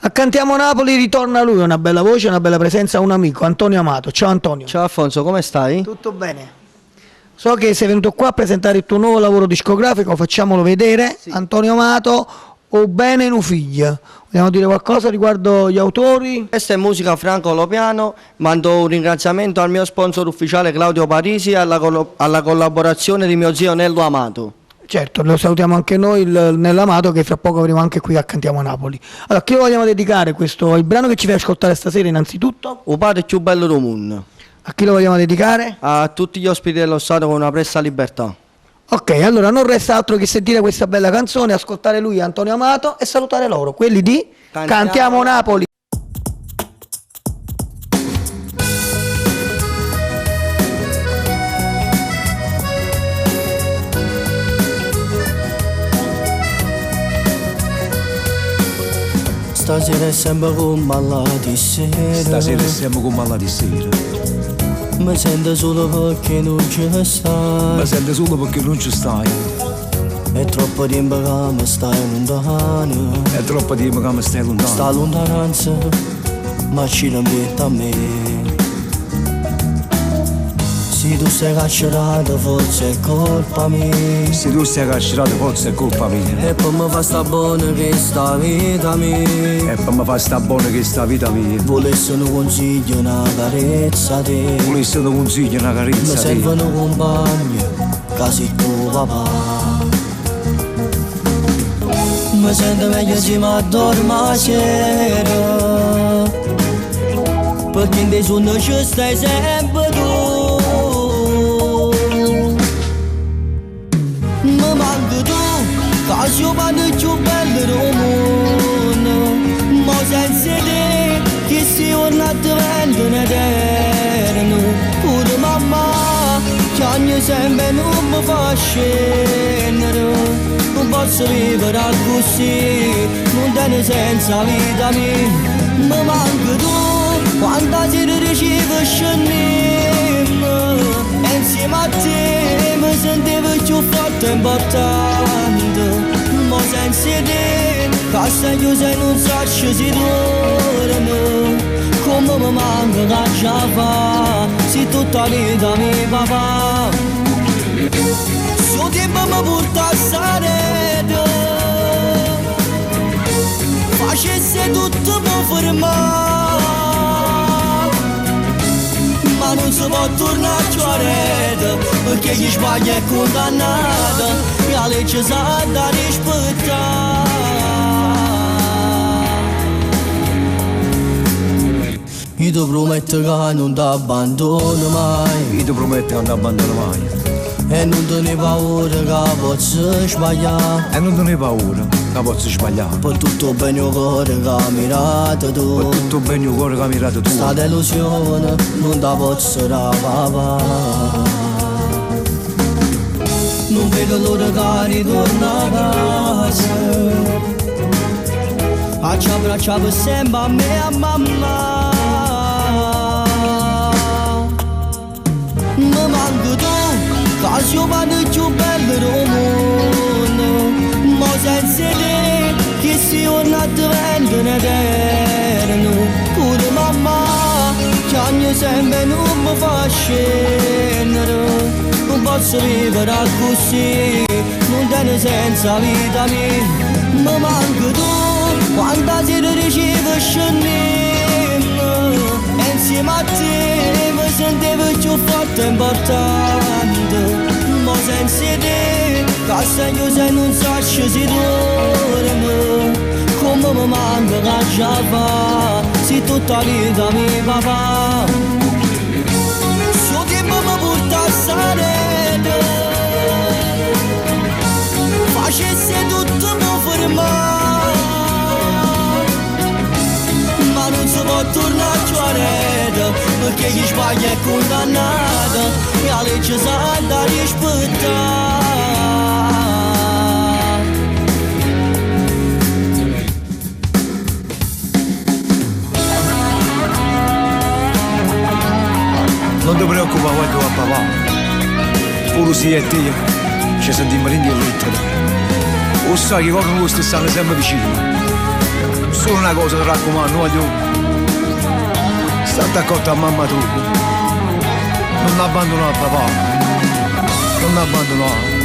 Accantiamo Napoli, ritorna lui, una bella voce, una bella presenza, un amico, Antonio Amato. Ciao Antonio. Ciao Alfonso, come stai? Tutto bene. So che sei venuto qua a presentare il tuo nuovo lavoro discografico, facciamolo vedere. Sì. Antonio Amato, O bene no figlia. Vogliamo dire qualcosa riguardo gli autori? Questa è musica Franco Lopiano, mando un ringraziamento al mio sponsor ufficiale Claudio Parisi e alla collaborazione di mio zio Nello Amato. Certo, lo salutiamo anche noi, nell'Amato, che fra poco avremo anche qui accantiamo a Napoli. Allora, a chi lo vogliamo dedicare il brano che ci fai ascoltare stasera innanzitutto? O padre più bello del mondo. A chi lo vogliamo dedicare? A tutti gli ospiti dello Stato con una presta libertà. Ok, allora non resta altro che sentire questa bella canzone, ascoltare lui, Antonio Amato, e salutare loro, quelli di Cantiamo Napoli. Stasera è sempre con malla di sera. Stasera siamo con malla di sera. Mi sento solo perché non ci stai. Mi sento solo perché non ci stai. È troppo tempo che mi stai lontano. È troppo tempo che mi stai lontano. Sta lontananza ma ci invita a me. Se tu sei carcerato forse è colpa mia. Se tu sei carcerato forse è colpa mia. E poi mi fa sta buona che sta vita mia. E poi mi fa sta buona che sta vita mia. Volessi un consiglio, una carezza te. Volessi un consiglio, una carezza mi te. serve un compagno, che sei tu papà. Mi sento meglio se mi addormo a sera. Perché in dei sonno ci stai sempre tu. Mi manca tu, che sei il più bello del mondo. Ma senza te, che sei un advento in eterno. Pure mamma, che ogni sempre non mi fa scendere. Non posso vivere così, non tiene senza vita mia. Mi manca tu, quando si riceve scendiamo. E insieme a te mi sentivo più forte e importante. Ma senza te, che sei chiusa in un sacco si dorme. Come mi manca che già fa, sei tutta la vita mia papà. Suo tempo mi porta a sarete. Facesse tutto per fermare. Ma non si può tornare a giocare, perché chi sbaglia è condannato e la legge sa da rispettare. Io ti prometto che non ti abbandono mai. Io ti prometto che non ti abbandono mai. E non te ne paura che posso sbagliare. E non te ne paura che posso sbagliare. Per tutto bene il cuore che ha mirato tu. Per tutto bene il cuore che ha mirato tu. Sta delusione non te posso papà. Non vedo l'ora che ritorna a casa. A abbracciare sempre a me e a mamma. Mi manco tu, che sei il padre più bello del mondo. Ma senza te, che sei un advento in eterno. Pure mamma, che ogni sempre non mi fa scendere. Non posso vivere così, non tiene senza vita mia. Mi manca tu, quando si riceve scendiamo. E insieme a te mi sentivo più forte e importante. Ma senza te, che sei chiusa in un sacco si dorme. Come mi manca che già fa, sei tutta la vita mia papà. Suo tempo mi porta a sarete. Facesse tutto per fermare. Ma non si può tornare a giocare, perché chi sbaglia è condannato e la legge sa da rispettare. Non ti preoccupare, guarda a papà. Pure se è te, ci sentiamo in diretta. O sai che quando noi stiamo sempre vicini. Solo una cosa ti raccomando, voglio. State accorto a mamma tu. Non abbandonare papà. Non abbandonare.